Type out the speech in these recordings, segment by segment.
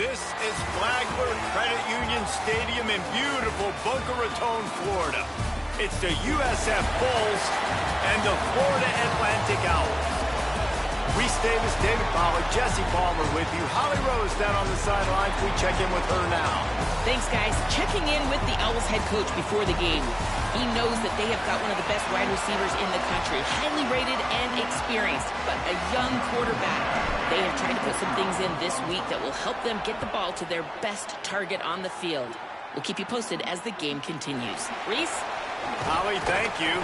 This is Flagler Credit Union Stadium in beautiful Boca Raton, Florida. It's the USF Bulls and the Florida Atlantic Owls. Reese Davis, David Pollack, Jesse Palmer with you. Holly Rose down on the sidelines. We check in with her now. Thanks, guys. Checking in with the Owls head coach before the game. He knows that they have got one of the best wide receivers in the country, highly rated and experienced, but a young quarterback. They have tried to put some things in this week that will help them get the ball to their best target on the field. We'll keep you posted as the game continues. Reese? Holly, thank you.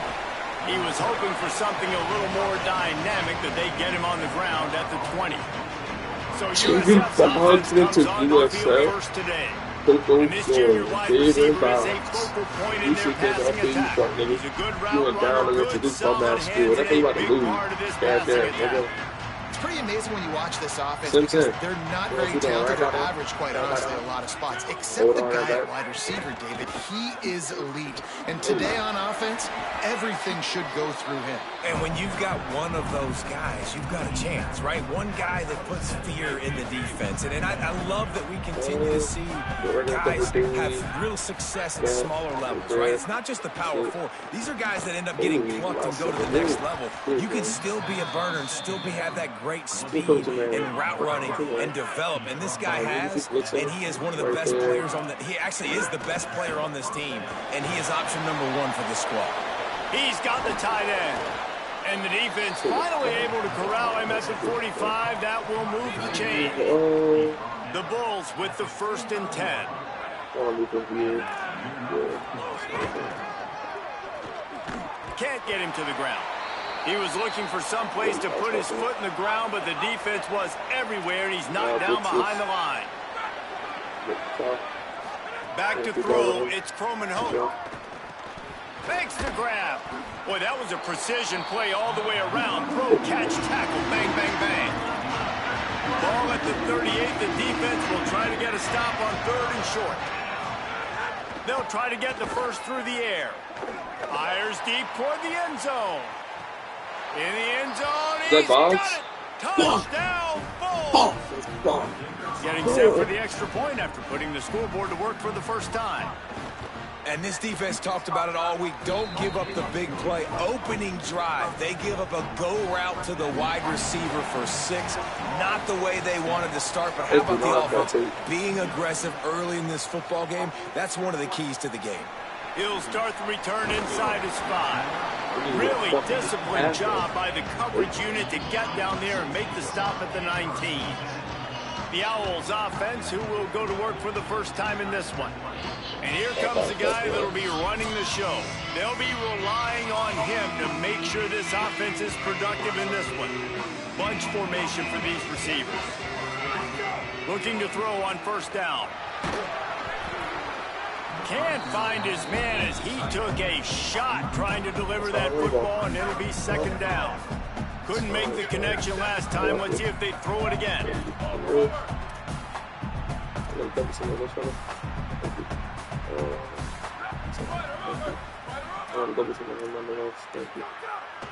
He was hoping for something a little more dynamic, that they get him on the ground at the 20. So USF's offense comes on the field first today. And this junior wide receiver is a focal point in their passing attack. He's a good route runner, good, solid hands, and a big part of this passing attack. It's pretty amazing when you watch this offense because they're not very talented or average, quite honestly, in a lot of spots. Except the guy at wide receiver, David. He is elite. And today on offense, everything should go through him. And when you've got one of those guys, you've got a chance, right? One guy that puts fear in the defense. And I love that we continue to see guys have real success at smaller levels, right? It's not just the power four. These are guys that end up getting plucked and go to the next level. You can still be a burner and still have that great speed and route running and develop. And this guy has, and he is one of the best players on the, he actually is the best player on this team. And he is option number 1 for this squad. He's got the tight end. And the defense finally able to corral him at the 45. That will move the chain. The Bulls with the 1st and 10. Can't get him to the ground. He was looking for some place to put his foot in the ground, but the defense was everywhere, and he's knocked down behind the line. Back to throw. It's Croman Hope. Makes the grab. Boy, that was a precision play all the way around. Throw, catch, tackle, bang, bang, bang. Ball at the 38. The defense will try to get a stop on 3rd and short. They'll try to get the first through the air. Fires deep toward the end zone. In the end zone, he's got it. Touchdown, Bulls. Getting set for the extra point after putting the scoreboard to work for the first time. And this defense talked about it all week. Don't give up the big play. Opening drive, they give up a go route to the wide receiver for 6. Not the way they wanted to start, but how about the offense being aggressive early in this football game? That's one of the keys to the game. He'll start the return inside his 5. Really disciplined job by the coverage unit to get down there and make the stop at the 19. The Owls offense, who will go to work for the first time in this one. And here comes the guy that'll be running the show. They'll be relying on him to make sure this offense is productive in this one. Bunch formation for these receivers. Looking to throw on 1st down. Can't find his man as he took a shot trying to deliver that football, and it'll be 2nd down. Couldn't make the connection last time. Let's see if they throw it again.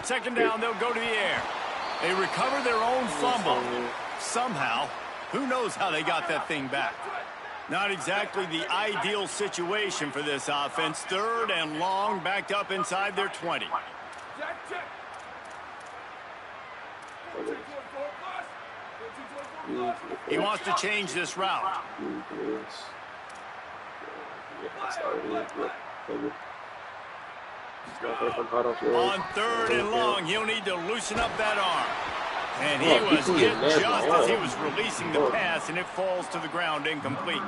Second down, they'll go to the air. They recover their own fumble. Somehow, who knows how they got that thing back. Not exactly the ideal situation for this offense. 3rd and long, backed up inside their 20. He wants to change this route. On 3rd and long, he'll need to loosen up that arm. And he was hit just as he was releasing the pass, and it falls to the ground incomplete.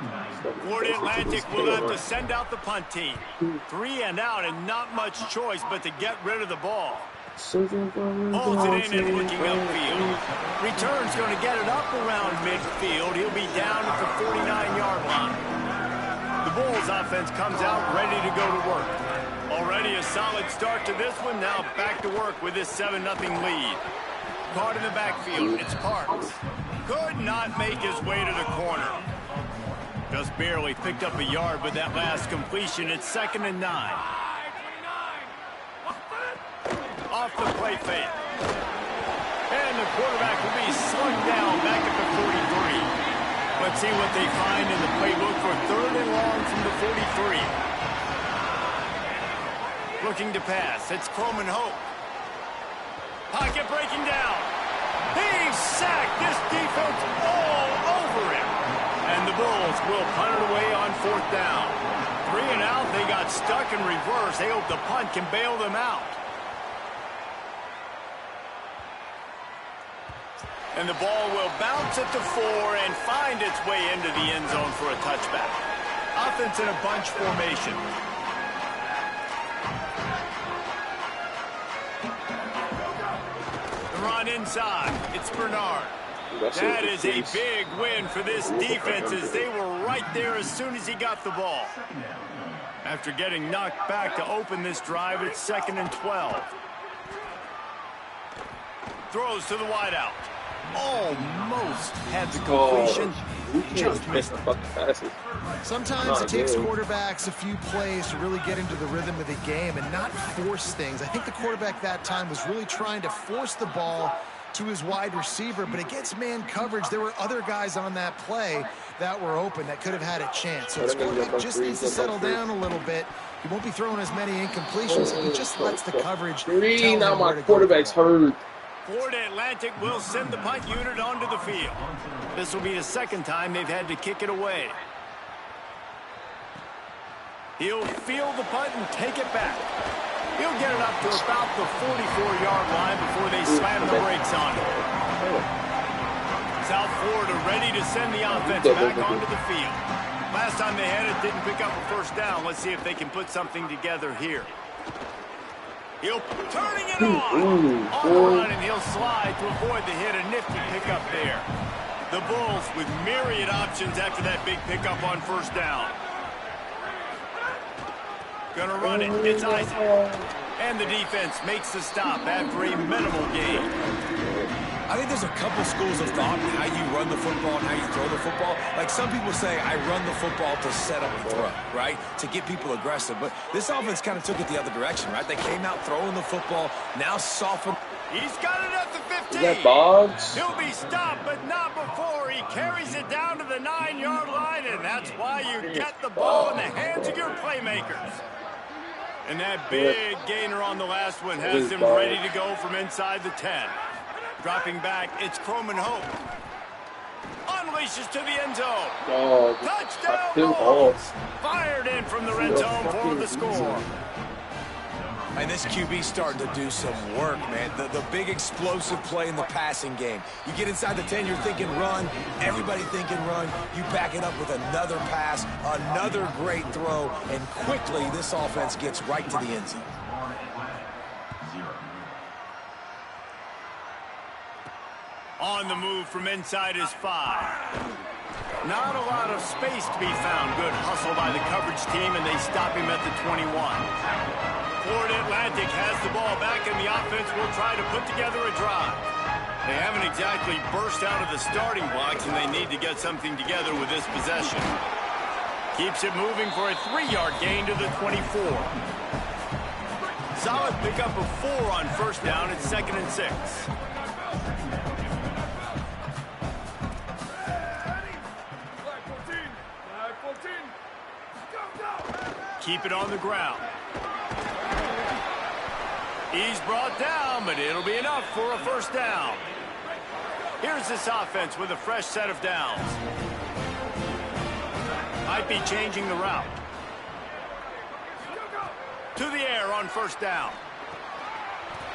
Florida Atlantic will have to send out the punt team. 3 and out, and not much choice but to get rid of the ball. Holds it in and looking upfield. Return's going to get it up around midfield. He'll be down at the 49-yard line. The Bulls offense comes out ready to go to work. Already a solid start to this one. Now back to work with this 7-0 lead. Caught in the backfield. It's Parks. Could not make his way to the corner. Just barely picked up a yard with that last completion. It's 2nd and 9. Off the play fake. And the quarterback will be slugged down back at the 43. Let's see what they find in the playbook for 3rd and long from the 43. Looking to pass. It's Coleman Hope. Pocket breaking down. He's sacked. This defense all over him. And the Bulls will punt it away on 4th down. 3 and out. They got stuck in reverse. They hope the punt can bail them out. And the ball will bounce at the 4 and find its way into the end zone for a touchback. Offense in a bunch formation. The run inside. It's Bernard. That is a big win for this defense as they were right there as soon as he got the ball. After getting knocked back to open this drive, it's 2nd and 12. Throws to the wideout. Almost had the completion. Just missed it. Sometimes it takes quarterbacks a few plays to really get into the rhythm of the game and not force things. I think the quarterback that time was really trying to force the ball to his wide receiver, but against man coverage, there were other guys on that play that were open that could have had a chance. So his quarterback just needs to settle down a little bit. He won't be throwing as many incompletions. He just lets the coverage tell him now my where to quarterback's hurt. Florida Atlantic will send the punt unit onto the field. This will be the 2nd time they've had to kick it away. He'll field the punt and take it back. He'll get it up to about the 44-yard line before they slam the brakes on it. South Florida ready to send the offense back onto the field. Last time they had it, didn't pick up a 1st down. Let's see if they can put something together here. He'll turning it on the run, and he'll slide to avoid the hit. A nifty pickup there. The Bulls with myriad options after that big pickup on 1st down. Gonna run it. It's Isaac. And the defense makes the stop after a minimal gain. I think there's a couple schools of thought in how you run the football and how you throw the football. Like some people say, I run the football to set up a throw, right? To get people aggressive. But this offense kind of took it the other direction, right? They came out throwing the football, now softened. He's got it at the 15. Is that Boggs? He'll be stopped, but not before he carries it down to the 9-yard line, and that's why you get the ball in the hands of your playmakers. And that big gainer on the last one has him ready to go from inside the 10. Dropping back, it's Coleman Hope. Unleashes to the end zone. Touchdown Bulls. Fired in from the red zone for the score. And this QB starting to do some work, man. The big explosive play in the passing game. You get inside the 10, you're thinking run. Everybody thinking run. You back it up with another pass, another great throw, and quickly this offense gets right to the end zone. On the move from inside his 5. Not a lot of space to be found. Good hustle by the coverage team, and they stop him at the 21. Florida Atlantic has the ball back, and the offense will try to put together a drive. They haven't exactly burst out of the starting blocks, and they need to get something together with this possession. Keeps it moving for a 3-yard gain to the 24. Solid pickup of 4 on 1st down. It's 2nd and 6. Keep it on the ground. He's brought down, but it'll be enough for a 1st down. Here's this offense with a fresh set of downs. Might be changing the route. To the air on 1st down.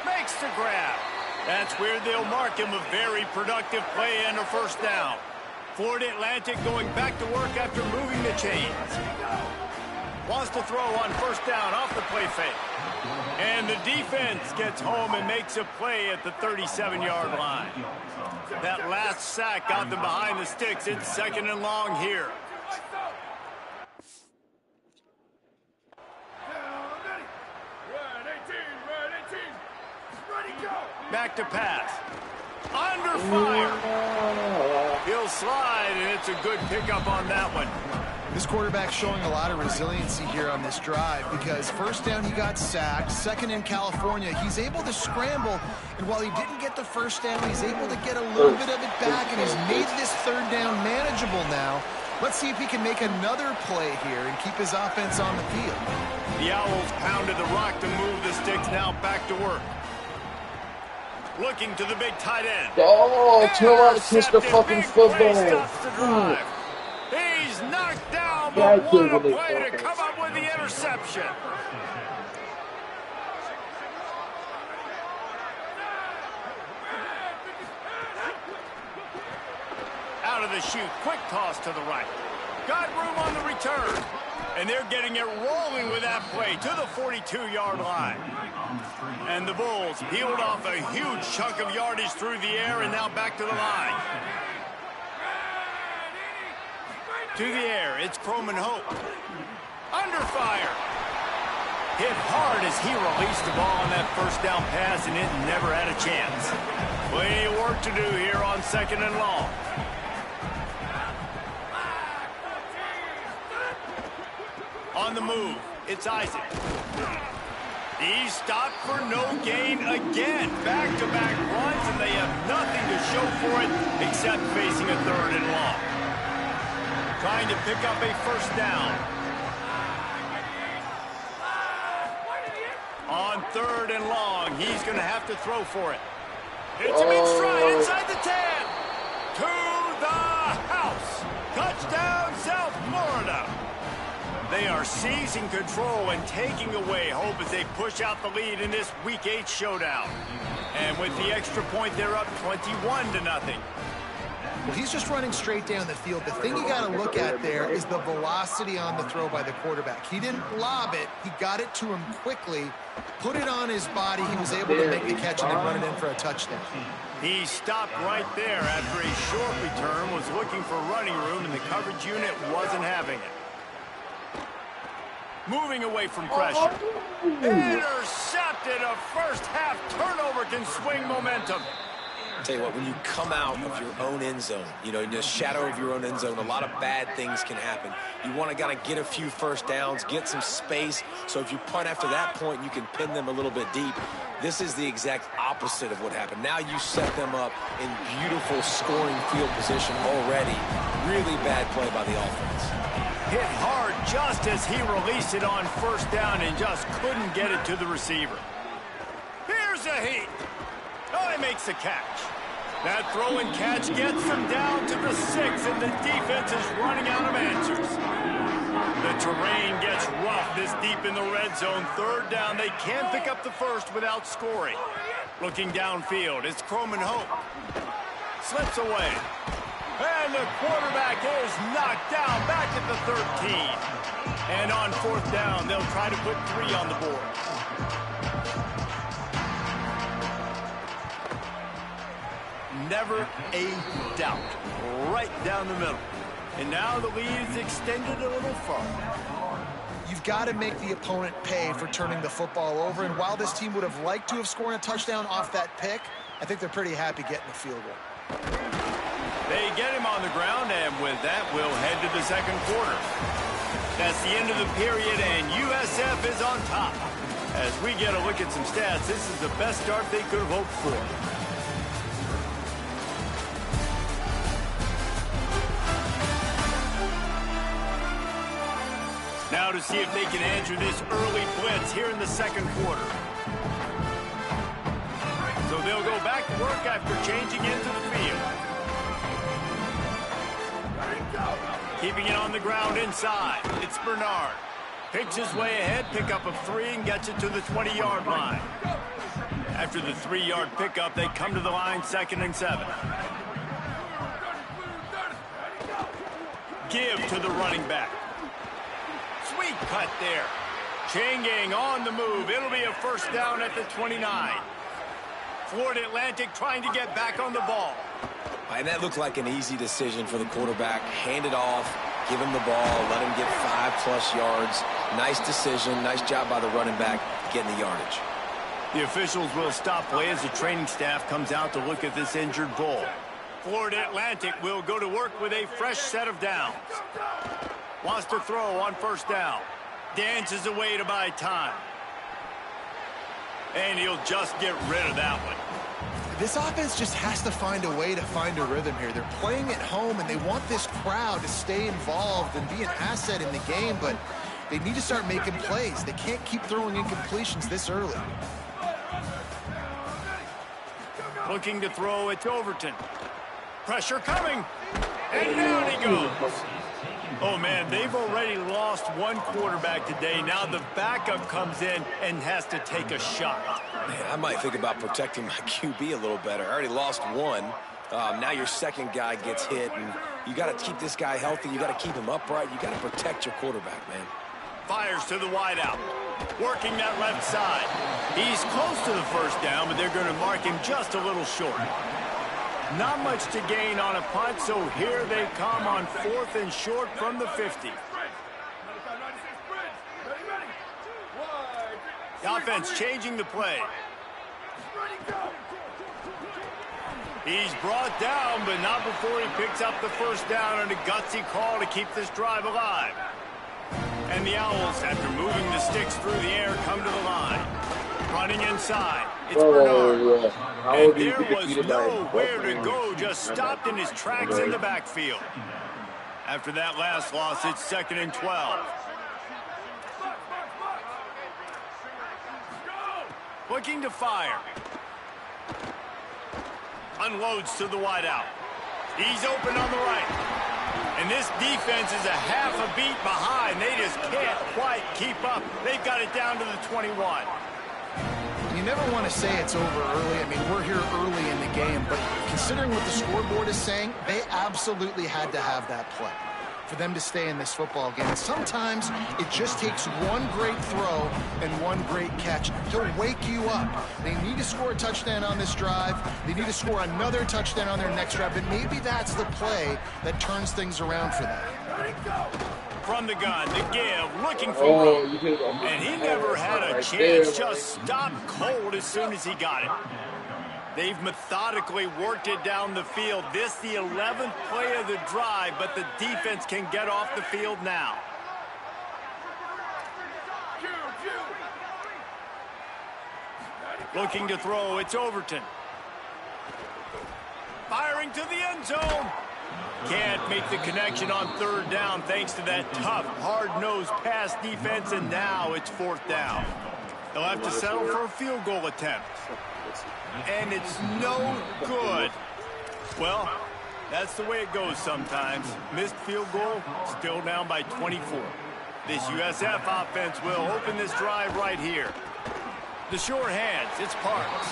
Makes the grab. That's where they'll mark him. A very productive play and a 1st down. Florida Atlantic going back to work after moving the chains. Wants to throw on 1st down off the play fake. And the defense gets home and makes a play at the 37-yard line. That last sack got them behind the sticks. It's 2nd and long here. Back to pass. Under fire. He'll slide, and it's a good pickup on that one. This quarterback showing a lot of resiliency here on this drive because first down he got sacked, second in California, he's able to scramble, and while he didn't get the first down, he's able to get a little bit of it back, and he's made this third down manageable now. Let's see if he can make another play here and keep his offense on the field. The Owls pounded the rock to move the sticks, now back to work. Looking to the big tight end. Oh, turn around and catch the fucking football. He's knocked down, but what a play to come up with the interception. Out of the chute, quick toss to the right. Got room on the return. And they're getting it rolling with that play to the 42-yard line. And the Bulls peeled off a huge chunk of yardage through the air and now back to the line. To the air, it's Croman Hope. Under fire. Hit hard as he released the ball on that first down pass, and it never had a chance. Plenty of work to do here on second and long. On the move, it's Isaac. He's stopped for no gain again. Back-to-back runs, and they have nothing to show for it except facing a third and long. Trying to pick up a first down. On third and long, he's going to have to throw for it. It's him in stride inside the 10. To the house. Touchdown, South Florida. They are seizing control and taking away hope as they push out the lead in this Week 8 showdown. And with the extra point, they're up 21-0. Well, he's just running straight down the field. The thing you got to look at there is the velocity on the throw by the quarterback. He didn't lob it. He got it to him quickly, put it on his body. He was able to make the catch and then run it in for a touchdown. He stopped right there after a short return, was looking for running room, and the coverage unit wasn't having it. Moving away from pressure. Intercepted. A first half turnover can swing momentum. Tell you what, when you come out of your own end zone, you know, in the shadow of your own end zone, a lot of bad things can happen. You want to get a few first downs, get some space, so if you punt after that point, you can pin them a little bit deep. This is the exact opposite of what happened. Now you set them up in beautiful scoring field position already. Really bad play by the offense. Hit hard just as he released it on first down and just couldn't get it to the receiver. Here's a heat. Oh, he makes the catch. That throw and catch gets them down to the 6, and the defense is running out of answers. The terrain gets rough this deep in the red zone. Third down, they can't pick up the first without scoring. Looking downfield, it's Croman Hope. Slips away. And the quarterback is knocked down back at the 13. And on fourth down, they'll try to put 3 on the board. Never a doubt. Right down the middle. And now the lead is extended a little further. You've got to make the opponent pay for turning the football over. And while this team would have liked to have scored a touchdown off that pick, I think they're pretty happy getting a field goal. They get him on the ground, and with that, we'll head to the second quarter. That's the end of the period, and USF is on top. As we get a look at some stats, this is the best start they could have hoped for. Now to see if they can answer this early blitz here in the second quarter. So they'll go back to work after changing into the field. Keeping it on the ground inside. It's Bernard. Picks his way ahead, pickup of 3, and gets it to the 20-yard line. After the 3-yard pickup, they come to the line 2nd and 7. Give to the running back. Sweet cut there. Changing on the move. It'll be a first down at the 29. Florida Atlantic trying to get back on the ball. And that looked like an easy decision for the quarterback. Hand it off, give him the ball, let him get 5+ yards. Nice decision, nice job by the running back getting the yardage. The officials will stop play as the training staff comes out to look at this injured bull. Florida Atlantic will go to work with a fresh set of downs. Wants to throw on first down. Dances away to buy time. And he'll just get rid of that one. This offense just has to find a way to find a rhythm here. They're playing at home, and they want this crowd to stay involved and be an asset in the game, but they need to start making plays. They can't keep throwing incompletions this early. Looking to throw, it's Overton. Pressure coming, and down he goes. Oh, man, they've already lost one quarterback today. Now the backup comes in and has to take a shot. Man, I might think about protecting my QB a little better. I already lost one. Now your second guy gets hit, and you got to keep this guy healthy. You got to keep him upright. You got to protect your quarterback, man. Fires to the wideout. Working that left side. He's close to the first down, but they're going to mark him just a little short. Not much to gain on a punt, so here they come on 4th and short from the 50. The offense changing the play. He's brought down, but not before he picks up the first down and a gutsy call to keep this drive alive. And the Owls, after moving the sticks through the air, come to the line. Running inside. It's Bernard. And there was nowhere to go, just stopped in his tracks in the backfield. After that last loss, it's 2nd and 12. Looking to fire. Unloads to the wideout. He's open on the right. And this defense is a half a beat behind. They just can't quite keep up. They've got it down to the 21. You never want to say it's over early. I mean, we're here early in the game, but considering what the scoreboard is saying, they absolutely had to have that play for them to stay in this football game. And sometimes it just takes one great throw and one great catch to wake you up. They need to score a touchdown on this drive. They need to score another touchdown on their next drive, and maybe that's the play that turns things around for them. From the gun, the give, looking for room. And he never had a chance, just stopped cold as soon as he got it. They've methodically worked it down the field. This the 11th play of the drive, but the defense can get off the field now. Looking to throw, it's Overton. Firing to the end zone. Can't make the connection on 3rd down thanks to that tough, hard-nosed pass defense, and now it's 4th down. They'll have to settle for a field goal attempt. And it's no good. Well, that's the way it goes sometimes. Missed field goal, still down by 24. This USF offense will open this drive right here. The short hands, it's Parks.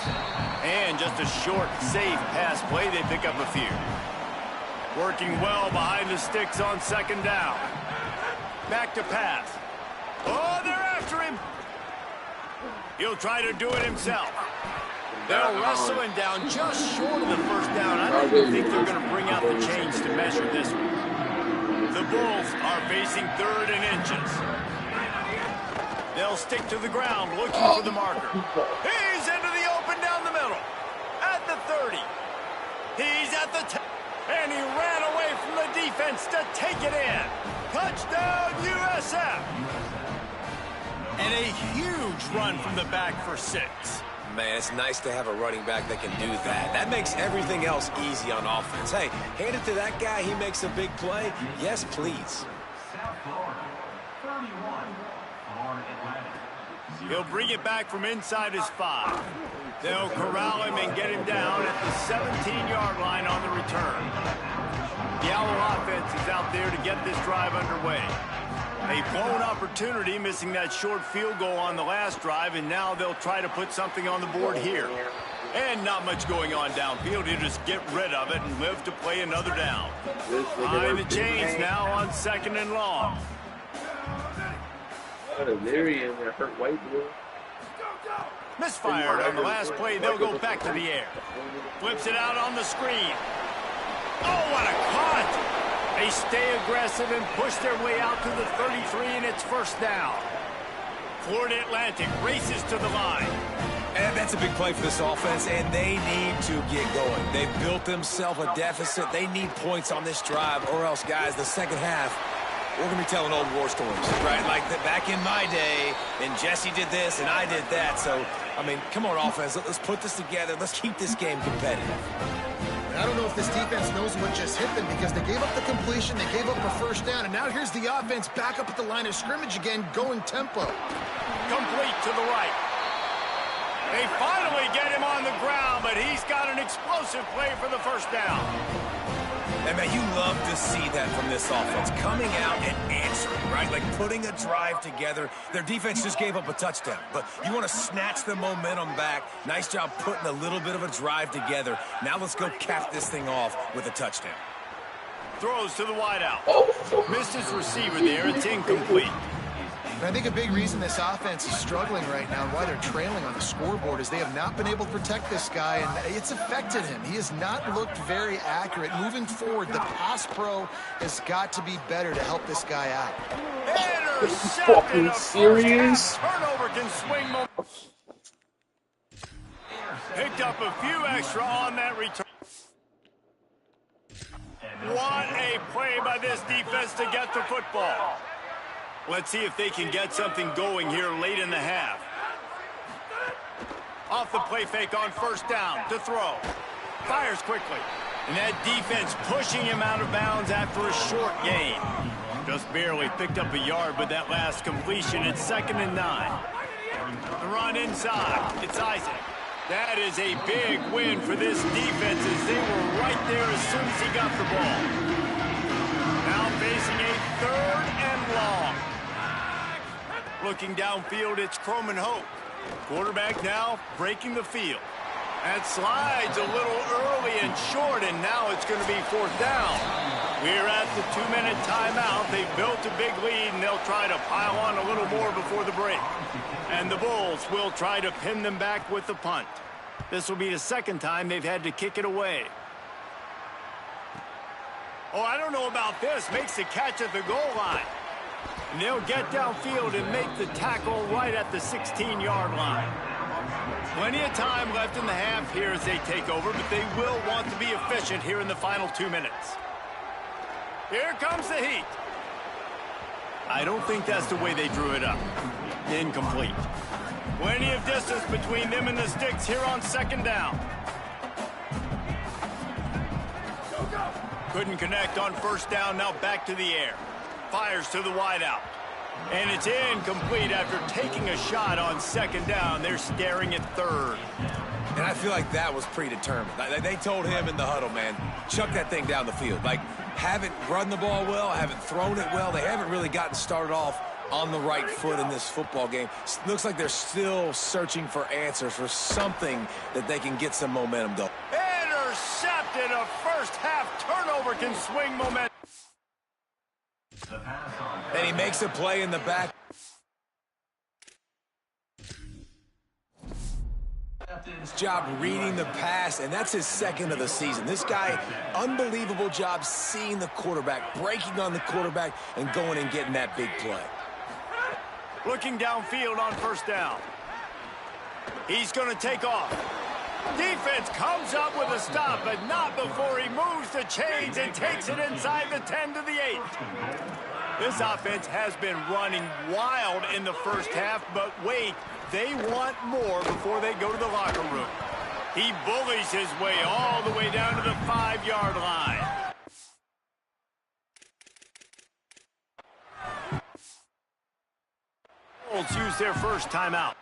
And just a short, safe pass play, they pick up a few. Working well behind the sticks on 2nd down. Back to pass. Oh, they're after him. He'll try to do it himself. They'll wrestle him down just short of the first down. I don't even think they're going to bring out the chains to measure this one. The Bulls are facing 3rd and inches. They'll stick to the ground looking for the marker. He's into the open down the middle. At the 30. He's at the 10. And he ran away from the defense to take it in. Touchdown, USF. And a huge run from the back for 6. Man, it's nice to have a running back that can do that. That makes everything else easy on offense. Hey, hand it to that guy. He makes a big play. Yes, please. He'll bring it back from inside his 5. They'll corral him and get him down at the 17-yard line on the return. The Owl offense is out there to get this drive underway. A blown opportunity, missing that short field goal on the last drive, and now they'll try to put something on the board here. And not much going on downfield. You just get rid of it and live to play another down. Behind the chains now on 2nd and long. Misfired on the last play. They'll go back to the air. Flips it out on the screen. Oh, what a cut! They stay aggressive and push their way out to the 33, and it's 1st down. Florida Atlantic races to the line. And that's a big play for this offense, and they need to get going. They've built themselves a deficit. They need points on this drive, or else, guys, the second half, We're going to be telling old war stories, right? Like back in my day, and Jesse did this, and I did that. So, I mean, come on, offense. Let's put this together. Let's keep this game competitive. I don't know if this defense knows what just hit them because they gave up the completion, they gave up a first down, and now here's the offense back up at the line of scrimmage again, going tempo. Complete to the right. They finally get him on the ground, but he's got an explosive play for the first down. And, man, you love to see that from this offense, coming out and answering, right? Like putting a drive together. Their defense just gave up a touchdown, but you want to snatch the momentum back. Nice job putting a little bit of a drive together. Now let's go cap this thing off with a touchdown. Throws to the wideout. Missed his receiver there. It's incomplete. And I think a big reason this offense is struggling right now and why they're trailing on the scoreboard is they have not been able to protect this guy, and it's affected him. He has not looked very accurate. Moving forward, the pass pro has got to be better to help this guy out. Are you fucking serious? Turnover can swing. Picked up a few extra on that return. What a play by this defense to get the football. Let's see if they can get something going here late in the half. Off the play fake on first down to throw. Fires quickly. And that defense pushing him out of bounds after a short gain. Just barely picked up a yard with that last completion. It's 2nd and 9. The run inside. It's Isaac. That is a big win for this defense as they were right there as soon as he got the ball. Now facing a 3rd and long. Looking downfield, it's Croman Hope. Quarterback now breaking the field. That slides a little early and short, and now it's going to be 4th down. We're at the 2-minute timeout. They've built a big lead, and they'll try to pile on a little more before the break. And the Bulls will try to pin them back with the punt. This will be the 2nd time they've had to kick it away. Oh, I don't know about this. Makes the catch at the goal line. And they'll get downfield and make the tackle right at the 16-yard line. Plenty of time left in the half here as they take over, but they will want to be efficient here in the final 2 minutes. Here comes the heat. I don't think that's the way they drew it up. Incomplete. Plenty of distance between them and the sticks here on 2nd down. Couldn't connect on 1st down, now back to the air. Fires to the wideout. And it's incomplete after taking a shot on 2nd down. They're staring at 3rd. And I feel like that was predetermined. They told him in the huddle, man, chuck that thing down the field. Like, haven't run the ball well, haven't thrown it well. They haven't really gotten started off on the right foot in this football game. Looks like they're still searching for answers, for something that they can get some momentum going. Intercepted. A first-half turnover can swing momentum. And he makes a play in the back. His job reading the pass, and that's his 2nd of the season. This guy, unbelievable job seeing the quarterback, breaking on the quarterback, and going and getting that big play. Looking downfield on 1st down. He's going to take off. Defense comes up with a stop, but not before he moves the chains and takes it inside the 10 to the 8. This offense has been running wild in the first half, but wait, they want more before they go to the locker room. He bullies his way all the way down to the 5-yard line. Bulls use their first timeout.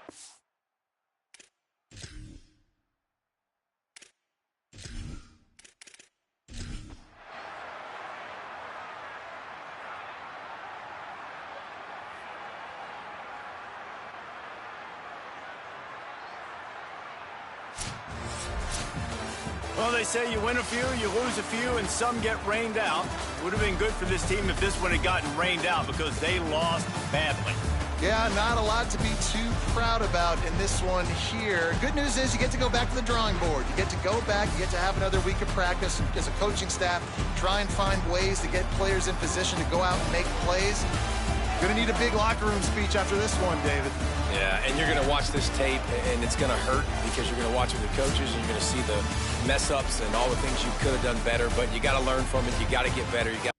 Well, they say you win a few, you lose a few, and some get rained out. Would have been good for this team if this one had gotten rained out because they lost badly. Yeah, not a lot to be too proud about in this one here. Good news is you get to go back to the drawing board. You get to go back, you get to have another week of practice as a coaching staff, try and find ways to get players in position to go out and make plays. Going to need a big locker room speech after this one, David. Yeah, and you're going to watch this tape, and it's going to hurt because you're going to watch it with coaches, and you're going to see the mess-ups and all the things you could have done better, but you got to learn from it. You got to get better. You got